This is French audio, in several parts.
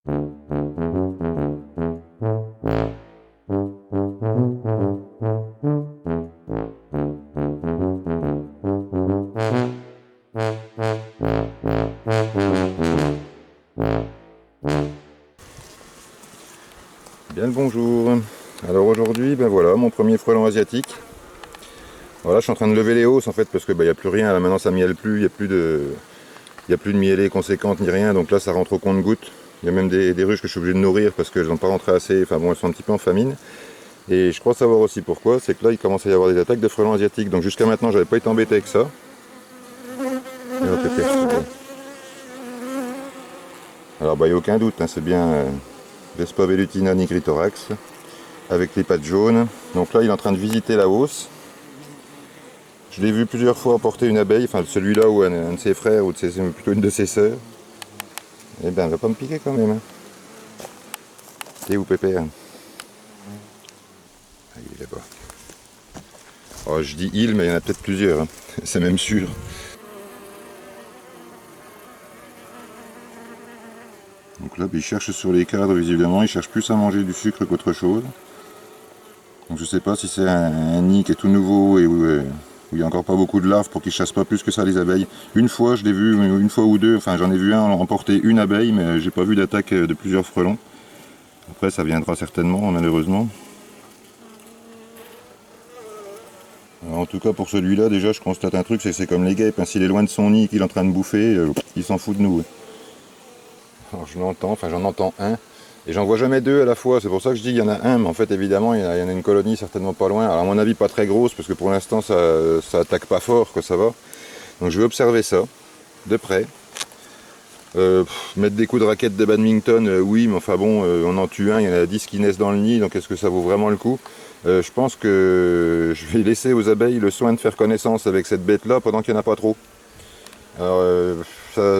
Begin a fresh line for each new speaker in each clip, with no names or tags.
Bien le bonjour. Alors aujourd'hui, ben voilà, mon premier frelon asiatique. Voilà, je suis en train de lever les hausses en fait parce que il n'y a plus rien. Là maintenant ça mielle plus, il n'y a plus de mielée conséquente ni rien. Donc là ça rentre au compte-gouttes. Il y a même des ruches que je suis obligé de nourrir parce que je n'en pas rentré assez. Enfin bon, elles sont un petit peu en famine. Et je crois savoir aussi pourquoi. C'est que là il commence à y avoir des attaques de frelons asiatiques. Donc jusqu'à maintenant j'avais pas été embêté avec ça. Alors il n'y a aucun doute, hein, c'est bien Vespa velutina nigritorax avec les pattes jaunes. Donc là il est en train de visiter la hausse. Je l'ai vu plusieurs fois emporter une abeille, enfin celui-là ou un de ses frères ou plutôt une de ses sœurs. Eh ben, elle va pas me piquer quand même. Hein. T'es où, Pépère? Ah, il est là-bas. Oh, je dis il, mais il y en a peut-être plusieurs. Hein. C'est même sûr. Donc là, il cherche sur les cadres, visiblement. Il cherche plus à manger du sucre qu'autre chose. Donc je sais pas si c'est un nid qui est tout nouveau et où il n'y a encore pas beaucoup de larves pour qu'il chasse pas plus que ça les abeilles. Une fois, je l'ai vu, une fois ou deux, enfin j'en ai vu un emporter une abeille, mais j'ai pas vu d'attaque de plusieurs frelons. Après ça viendra certainement, malheureusement. Alors, en tout cas pour celui-là, déjà je constate un truc, c'est que c'est comme les guêpes, hein, s'il est loin de son nid et qu'il est en train de bouffer, il s'en fout de nous. Alors je l'entends, enfin j'en entends un. Et j'en vois jamais deux à la fois, c'est pour ça que je dis qu'il y en a un, mais en fait évidemment il y en a une colonie certainement pas loin. Alors à mon avis pas très grosse, parce que pour l'instant ça attaque pas fort, que ça va. Donc je vais observer ça, de près. Mettre des coups de raquette de badminton, oui, mais enfin bon, on en tue un, il y en a 10 qui naissent dans le nid, donc est-ce que ça vaut vraiment le coup? Je pense que je vais laisser aux abeilles le soin de faire connaissance avec cette bête-là pendant qu'il n'y en a pas trop. Alors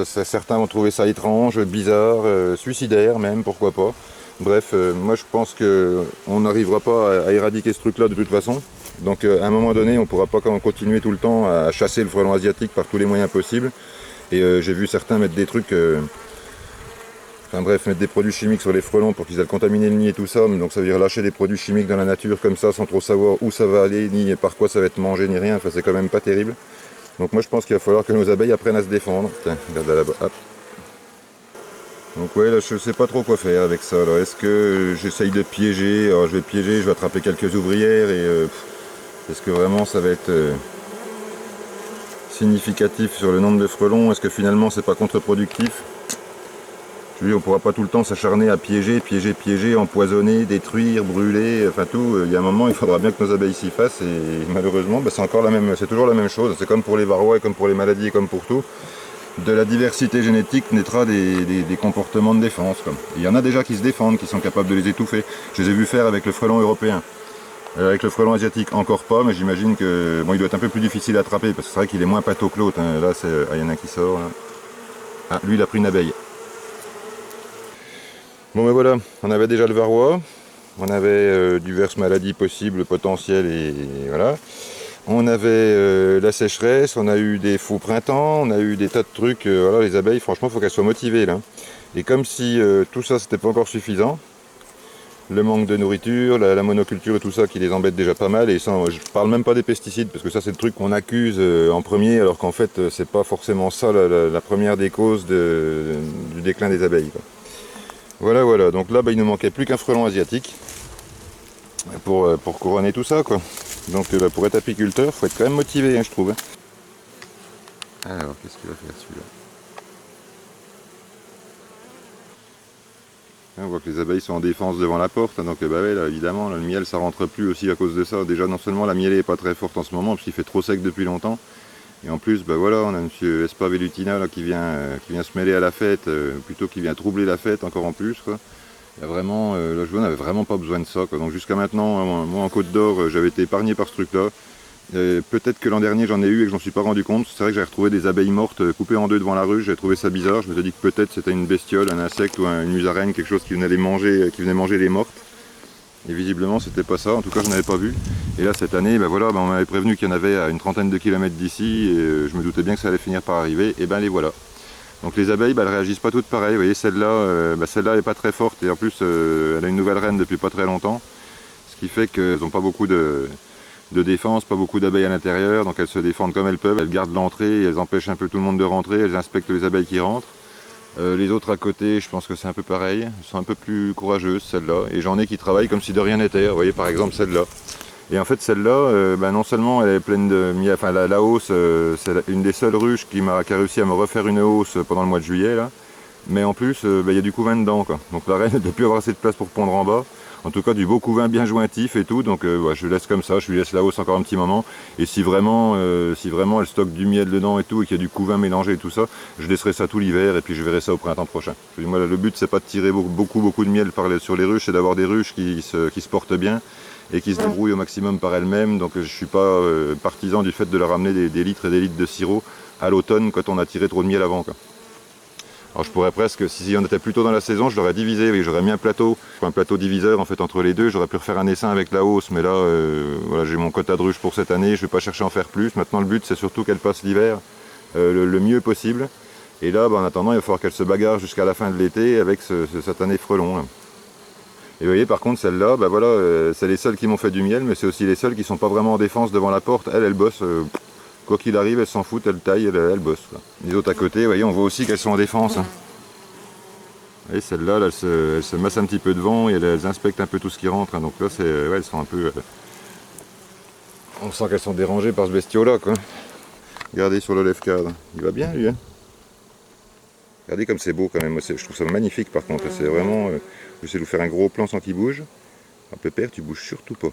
certains vont trouver ça étrange, bizarre, suicidaire même, pourquoi pas. Bref, moi je pense qu'on n'arrivera pas à éradiquer ce truc-là de toute façon. Donc à un moment donné, on ne pourra pas continuer tout le temps à chasser le frelon asiatique par tous les moyens possibles. Et j'ai vu certains mettre des trucs, enfin bref, mettre des produits chimiques sur les frelons pour qu'ils aillent contaminer le nid et tout ça. Donc ça veut dire lâcher des produits chimiques dans la nature comme ça sans trop savoir où ça va aller, ni par quoi ça va être mangé, ni rien. Enfin c'est quand même pas terrible. Donc moi je pense qu'il va falloir que nos abeilles apprennent à se défendre. Tiens, regarde là-bas. Hop. Donc ouais, là je sais pas trop quoi faire avec ça. Est-ce que j'essaye de piéger? Alors je vais piéger, je vais attraper quelques ouvrières et est-ce que vraiment ça va être significatif sur le nombre de frelons? Est-ce que finalement c'est pas contre-productif? Je dis, on pourra pas tout le temps s'acharner à piéger, empoisonner, détruire, brûler, enfin tout. Il y a un moment, il faudra bien que nos abeilles s'y fassent et malheureusement, c'est toujours la même chose. C'est comme pour les varrois, et comme pour les maladies, et comme pour tout. De la diversité génétique naîtra des comportements de défense. Il y en a déjà qui se défendent, qui sont capables de les étouffer. Je les ai vus faire avec le frelon européen. Avec le frelon asiatique, encore pas, mais j'imagine que bon, il doit être un peu plus difficile à attraper parce que c'est vrai qu'il est moins pâteau que l'autre. Hein. Là, il y en a un qui sort. Là. Ah, lui, il a pris une abeille. Bon ben voilà, on avait déjà le varroa, on avait diverses maladies possibles, potentielles et voilà. On avait la sécheresse, on a eu des faux printemps, on a eu des tas de trucs. Voilà, les abeilles, franchement, il faut qu'elles soient motivées là. Et comme si tout ça, c'était pas encore suffisant, le manque de nourriture, la monoculture et tout ça qui les embête déjà pas mal. Et ça, je parle même pas des pesticides parce que ça, c'est le truc qu'on accuse en premier, alors qu'en fait, c'est pas forcément ça la première des causes du déclin des abeilles. Quoi. Voilà, donc là il ne manquait plus qu'un frelon asiatique pour couronner tout ça quoi. Donc pour être apiculteur, il faut être quand même motivé hein, je trouve. Alors qu'est-ce qu'il va faire celui-là? On voit que les abeilles sont en défense devant la porte, hein, donc bah ouais, là, évidemment le miel ça rentre plus aussi à cause de ça. Déjà non seulement la mielée n'est pas très forte en ce moment parce qu'il fait trop sec depuis longtemps. Et en plus, bah voilà, on a monsieur Vespa velutina là, qui vient se mêler à la fête, plutôt qui vient troubler la fête encore en plus. Quoi. Il y a vraiment, là, je n'avais vraiment pas besoin de ça. Quoi. Donc jusqu'à maintenant, moi en Côte d'Or, j'avais été épargné par ce truc-là. Peut-être que l'an dernier j'en ai eu et que je m'en suis pas rendu compte. C'est vrai que j'avais retrouvé des abeilles mortes coupées en deux devant la rue, j'ai trouvé ça bizarre. Je me suis dit que peut-être c'était une bestiole, un insecte ou une musaraigne, quelque chose qui venait les manger, qui venait manger les mortes. Et visiblement c'était pas ça, en tout cas je n'avais pas vu. Et là cette année, voilà, on m'avait prévenu qu'il y en avait à une trentaine de kilomètres d'ici et je me doutais bien que ça allait finir par arriver, et ben les voilà. Donc les abeilles, elles réagissent pas toutes pareil. Vous voyez, celle-là, celle-là elle est pas très forte et en plus elle a une nouvelle reine depuis pas très longtemps. Ce qui fait qu'elles n'ont pas beaucoup de défense, pas beaucoup d'abeilles à l'intérieur, donc elles se défendent comme elles peuvent, elles gardent l'entrée, elles empêchent un peu tout le monde de rentrer, elles inspectent les abeilles qui rentrent. Les autres à côté, je pense que c'est un peu pareil, elles sont un peu plus courageuses celles-là, et j'en ai qui travaillent comme si de rien n'était, vous voyez par exemple celle-là. Et en fait celle-là, non seulement elle est pleine de miel, enfin la hausse, c'est une des seules ruches qui a réussi à me refaire une hausse pendant le mois de juillet, là. Mais en plus, il y a du couvain dedans, quoi. Donc la reine ne peut plus avoir assez de place pour pondre en bas. En tout cas, du beau couvain bien jointif et tout. Donc je laisse comme ça, je lui laisse la hausse encore un petit moment. Et si vraiment elle stocke du miel dedans et tout, et qu'il y a du couvain mélangé et tout ça, je laisserai ça tout l'hiver et puis je verrai ça au printemps prochain. Moi, le but, c'est pas de tirer beaucoup de miel sur les ruches, c'est d'avoir des ruches qui se portent bien et qui se débrouillent au maximum par elles-mêmes. Donc je suis pas partisan du fait de leur amener des litres et des litres de sirop à l'automne quand on a tiré trop de miel avant, quoi. Alors je pourrais presque, si on était plus tôt dans la saison, je l'aurais divisé, oui, j'aurais mis un plateau diviseur en fait entre les deux, j'aurais pu refaire un essaim avec la hausse, mais là voilà, j'ai mon quota de ruches pour cette année, je ne vais pas chercher à en faire plus. Maintenant le but c'est surtout qu'elle passe l'hiver le mieux possible. Et là en attendant il va falloir qu'elle se bagarre jusqu'à la fin de l'été avec cette année frelon. Là. Et vous voyez par contre celle-là, voilà, c'est les seules qui m'ont fait du miel, mais c'est aussi les seules qui ne sont pas vraiment en défense devant la porte, elles bossent. Quoi qu'il arrive, elles s'en foutent, elles taillent, elles bossent. Quoi. Les autres à côté, vous voyez, on voit aussi qu'elles sont en défense. Hein. Vous voyez, celles-là, elles se massent un petit peu devant et elles inspectent un peu tout ce qui rentre. Hein. Donc là, elles sont un peu... on sent qu'elles sont dérangées par ce bestiau-là. Regardez sur le lève-cadre. Il va bien, lui. Hein. Regardez comme c'est beau quand même. Moi, je trouve ça magnifique par contre. C'est vraiment... je vais vous faire un gros plan sans qu'il bouge. Un pépère, tu bouges surtout pas.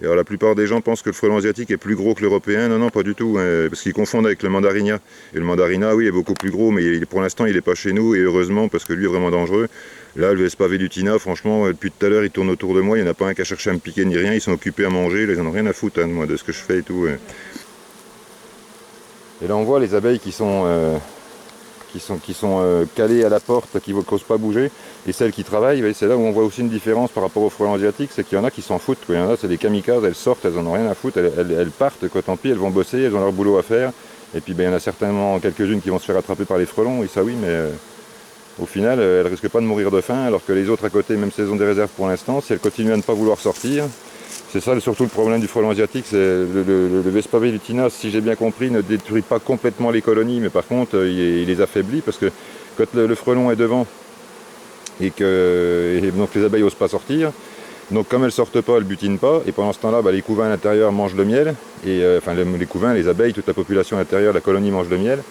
Et alors la plupart des gens pensent que le frelon asiatique est plus gros que l'européen. Non, non, pas du tout, hein, parce qu'ils confondent avec le mandarina. Et le mandarina, oui, est beaucoup plus gros, mais pour l'instant, il n'est pas chez nous, et heureusement, parce que lui est vraiment dangereux. Là, le Vespa velutina, franchement, depuis tout à l'heure, il tourne autour de moi, il n'y en a pas un qui a cherché à me piquer ni rien, ils sont occupés à manger, ils n'en ont rien à foutre, hein, moi, de ce que je fais et tout. Et là, on voit les abeilles qui sont calées à la porte, qui ne causent pas bouger. Et celles qui travaillent, c'est là où on voit aussi une différence par rapport aux frelons asiatiques, c'est qu'il y en a qui s'en foutent. Il y en a, c'est des kamikazes, elles sortent, elles n'en ont rien à foutre, elles partent, quoi, tant pis, elles vont bosser, elles ont leur boulot à faire. Et puis il y en a certainement quelques-unes qui vont se faire attraper par les frelons, et ça oui, mais au final, elles ne risquent pas de mourir de faim, alors que les autres à côté, même si elles ont des réserves pour l'instant, si elles continuent à ne pas vouloir sortir, c'est ça surtout le problème du frelon asiatique, c'est le Vespa velutina, si j'ai bien compris, ne détruit pas complètement les colonies, mais par contre, il les affaiblit, parce que quand le frelon est devant, et donc les abeilles n'osent pas sortir, donc comme elles ne sortent pas, elles ne butinent pas, et pendant ce temps-là, les couvains à l'intérieur mangent le miel, et les couvains, les abeilles, toute la population à l'intérieur, la colonie mange le miel,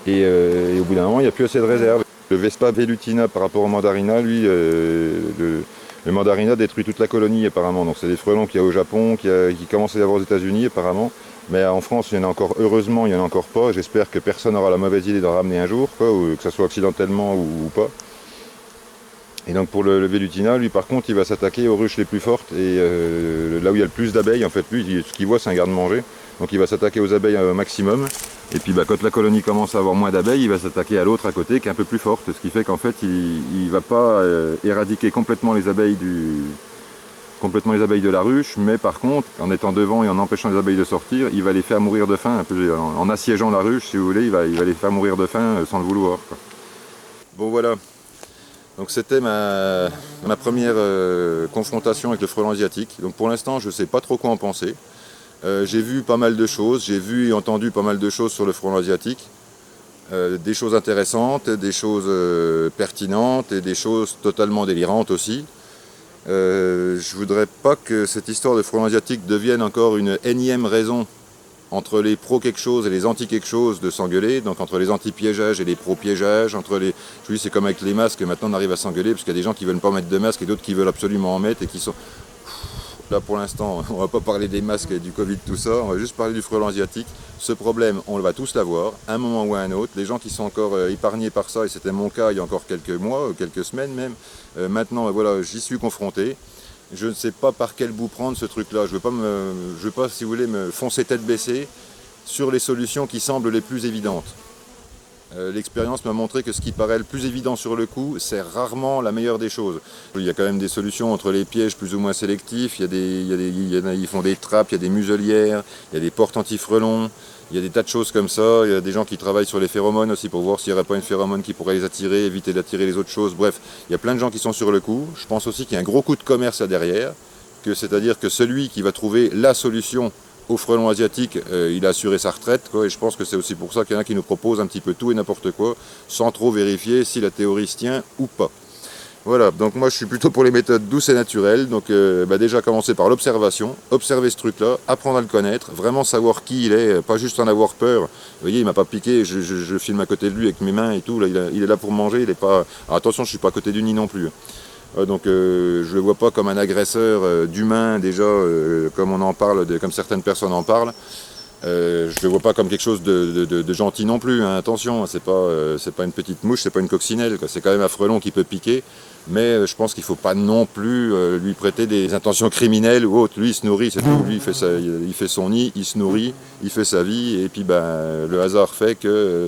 et au bout d'un moment, il n'y a plus assez de réserve. Le Vespa velutina par rapport au mandarina, lui, le mandarina détruit toute la colonie apparemment, donc c'est des frelons qu'il y a au Japon, qui commencent à y avoir aux États-Unis apparemment, mais en France il y en a encore, heureusement il n'y en a encore pas, j'espère que personne n'aura la mauvaise idée d'en ramener un jour, ou que ce soit accidentellement ou pas. Et donc pour le velutina, lui par contre il va s'attaquer aux ruches les plus fortes, et là où il y a le plus d'abeilles, en fait lui ce qu'il voit c'est un garde-manger, donc il va s'attaquer aux abeilles au maximum. Et puis quand la colonie commence à avoir moins d'abeilles, il va s'attaquer à l'autre à côté qui est un peu plus forte. Ce qui fait qu'en fait, il ne va pas éradiquer complètement les abeilles de la ruche, mais par contre, en étant devant et en empêchant les abeilles de sortir, il va les faire mourir de faim, un peu, en assiégeant la ruche, si vous voulez, il va les faire mourir de faim sans le vouloir. Quoi. Bon voilà, donc c'était ma première confrontation avec le frelon asiatique. Donc pour l'instant, je ne sais pas trop quoi en penser. J'ai vu pas mal de choses, j'ai vu et entendu pas mal de choses sur le frelon asiatique. Des choses intéressantes, des choses pertinentes et des choses totalement délirantes aussi. Je voudrais pas que cette histoire de frelon asiatique devienne encore une énième raison entre les pros quelque chose et les anti quelque chose de s'engueuler, donc entre les anti-piégeages et les pro-piégeages, je vous dis c'est comme avec les masques, maintenant on arrive à s'engueuler parce qu'il y a des gens qui veulent pas mettre de masque et d'autres qui veulent absolument en mettre et qui sont... Là pour l'instant, on va pas parler des masques et du Covid, tout ça, on va juste parler du frelon asiatique. Ce problème, on va tous l'avoir, à un moment ou à un autre. Les gens qui sont encore épargnés par ça, et c'était mon cas il y a encore quelques mois, quelques semaines même, maintenant voilà, j'y suis confronté. Je ne sais pas par quel bout prendre ce truc-là. Je veux pas, si vous voulez, me foncer tête baissée sur les solutions qui semblent les plus évidentes. L'expérience m'a montré que ce qui paraît le plus évident sur le coup, c'est rarement la meilleure des choses. Il y a quand même des solutions entre les pièges plus ou moins sélectifs, ils font des trappes, il y a des muselières, il y a des portes anti-frelons, il y a des tas de choses comme ça. Il y a des gens qui travaillent sur les phéromones aussi pour voir s'il n'y aurait pas une phéromone qui pourrait les attirer, éviter d'attirer les autres choses. Bref, il y a plein de gens qui sont sur le coup. Je pense aussi qu'il y a un gros coup de commerce là derrière, c'est-à-dire que celui qui va trouver la solution au frelon asiatique, il a assuré sa retraite, quoi, et je pense que c'est aussi pour ça qu'il y en a qui nous proposent un petit peu tout et n'importe quoi, sans trop vérifier si la théorie se tient ou pas. Voilà, donc moi je suis plutôt pour les méthodes douces et naturelles, donc déjà commencer par l'observation, observer ce truc-là, apprendre à le connaître, vraiment savoir qui il est, pas juste en avoir peur. Vous voyez, il m'a pas piqué, je filme à côté de lui avec mes mains et tout, là, il est là pour manger, il est pas... Alors, attention, je suis pas à côté du nid non plus. Donc je ne le vois pas comme un agresseur d'humain déjà, comme on en parle, comme certaines personnes en parlent. Je ne le vois pas comme quelque chose de gentil non plus, hein. Attention, c'est pas une petite mouche, c'est pas une coccinelle, quoi. C'est quand même un frelon qui peut piquer, mais je pense qu'il ne faut pas non plus lui prêter des intentions criminelles ou autres. Lui il se nourrit, c'est tout, lui il fait son nid, il se nourrit, il fait sa vie, et puis le hasard fait que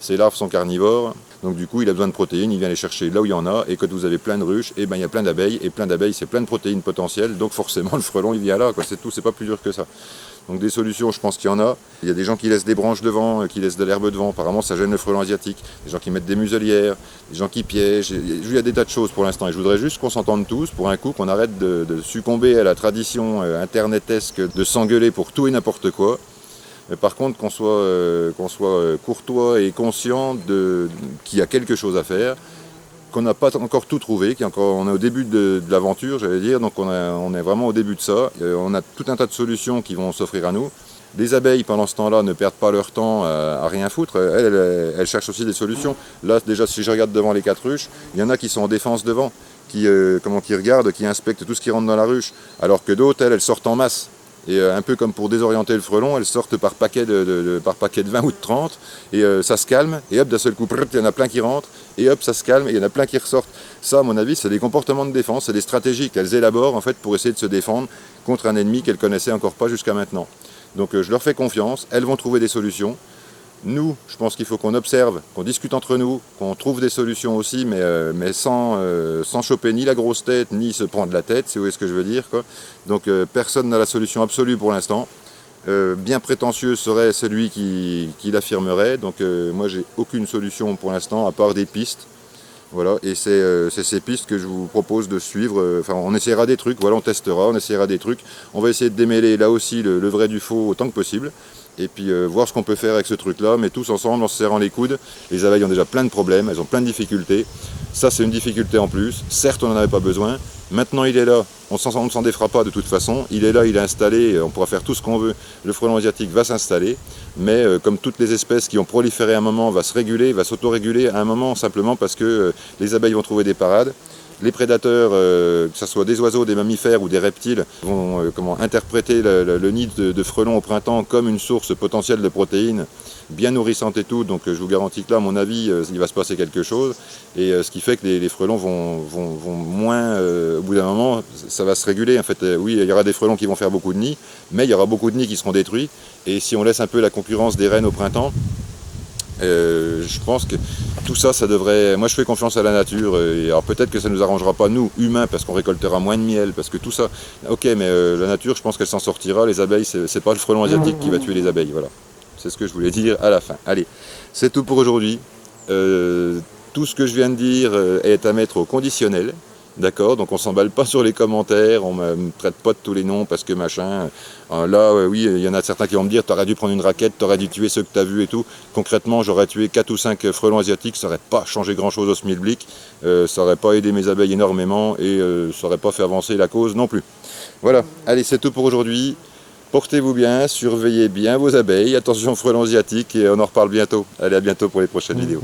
ses larves sont carnivores. Donc du coup, il a besoin de protéines, il vient les chercher là où il y en a, et quand vous avez plein de ruches, il y a plein d'abeilles, et plein d'abeilles, c'est plein de protéines potentielles, donc forcément le frelon il vient là, quoi. C'est tout, c'est pas plus dur que ça. Donc des solutions, je pense qu'il y en a. Il y a des gens qui laissent des branches devant, qui laissent de l'herbe devant, apparemment ça gêne le frelon asiatique. Des gens qui mettent des muselières, des gens qui piègent, il y a des tas de choses pour l'instant, et je voudrais juste qu'on s'entende tous, pour un coup, qu'on arrête de succomber à la tradition internetesque de s'engueuler pour tout et n'importe quoi. Mais par contre, qu'on soit courtois et conscient qu'il y a quelque chose à faire, qu'on n'a pas encore tout trouvé, on est au début de l'aventure, j'allais dire, donc on est vraiment au début de ça. On a tout un tas de solutions qui vont s'offrir à nous. Les abeilles, pendant ce temps-là, ne perdent pas leur temps à rien foutre. Elles cherchent aussi des solutions. Là, déjà, si je regarde devant les 4 ruches, il y en a qui sont en défense devant, qui regardent, qui inspectent tout ce qui rentre dans la ruche, alors que d'autres, elles sortent en masse. Et un peu comme pour désorienter le frelon, elles sortent par paquet de 20 ou de 30, et ça se calme, et hop, d'un seul coup, il y en a plein qui rentrent, et hop, ça se calme, et il y en a plein qui ressortent. Ça, à mon avis, c'est des comportements de défense, c'est des stratégies qu'elles élaborent en fait pour essayer de se défendre contre un ennemi qu'elles connaissaient encore pas jusqu'à maintenant. Donc je leur fais confiance, elles vont trouver des solutions. Nous, je pense qu'il faut qu'on observe, qu'on discute entre nous, qu'on trouve des solutions aussi, mais sans choper ni la grosse tête, ni se prendre la tête, si vous voyez ce que je veux dire, quoi. Donc personne n'a la solution absolue pour l'instant. Bien prétentieux serait celui qui l'affirmerait. Donc moi, j'ai aucune solution pour l'instant, à part des pistes. Voilà, et c'est ces pistes que je vous propose de suivre. Enfin, on essaiera des trucs, voilà, on testera, on essaiera des trucs. On va essayer de démêler là aussi le vrai du faux autant que possible. Et puis voir ce qu'on peut faire avec ce truc-là, mais tous ensemble en se serrant les coudes. Les abeilles ont déjà plein de problèmes, elles ont plein de difficultés. Ça, c'est une difficulté en plus. Certes, on n'en avait pas besoin. Maintenant, il est là. On ne s'en défera pas de toute façon. Il est là, il est installé. On pourra faire tout ce qu'on veut. Le frelon asiatique va s'installer. Mais comme toutes les espèces qui ont proliféré à un moment, va se réguler, va s'autoréguler à un moment simplement parce que les abeilles vont trouver des parades. Les prédateurs, que ce soit des oiseaux, des mammifères ou des reptiles, vont interpréter le nid de frelons au printemps comme une source potentielle de protéines bien nourrissante et tout. Donc je vous garantis que là, à mon avis, il va se passer quelque chose. Et ce qui fait que les frelons vont moins, au bout d'un moment, ça va se réguler. En fait, oui, il y aura des frelons qui vont faire beaucoup de nids, mais il y aura beaucoup de nids qui seront détruits. Et si on laisse un peu la concurrence des reines au printemps, je pense que tout ça, ça devrait... Moi, je fais confiance à la nature. Et alors peut-être que ça ne nous arrangera pas, nous, humains, parce qu'on récoltera moins de miel, parce que tout ça... Ok, mais la nature, je pense qu'elle s'en sortira. Les abeilles, c'est pas le frelon asiatique qui va tuer les abeilles. Voilà. C'est ce que je voulais dire à la fin. Allez, c'est tout pour aujourd'hui. Tout ce que je viens de dire est à mettre au conditionnel. D'accord, donc on s'emballe pas sur les commentaires, on me traite pas de tous les noms parce que machin. Là, oui, il y en a certains qui vont me dire t'aurais dû prendre une raquette, t'aurais dû tuer ceux que t'as vus et tout. Concrètement, j'aurais tué 4 ou 5 frelons asiatiques, ça aurait pas changé grand chose au schmilblick, ça aurait pas aidé mes abeilles énormément et ça aurait pas fait avancer la cause non plus. Voilà, allez, c'est tout pour aujourd'hui. Portez-vous bien, surveillez bien vos abeilles, attention aux frelons asiatiques et on en reparle bientôt. Allez, à bientôt pour les prochaines vidéos.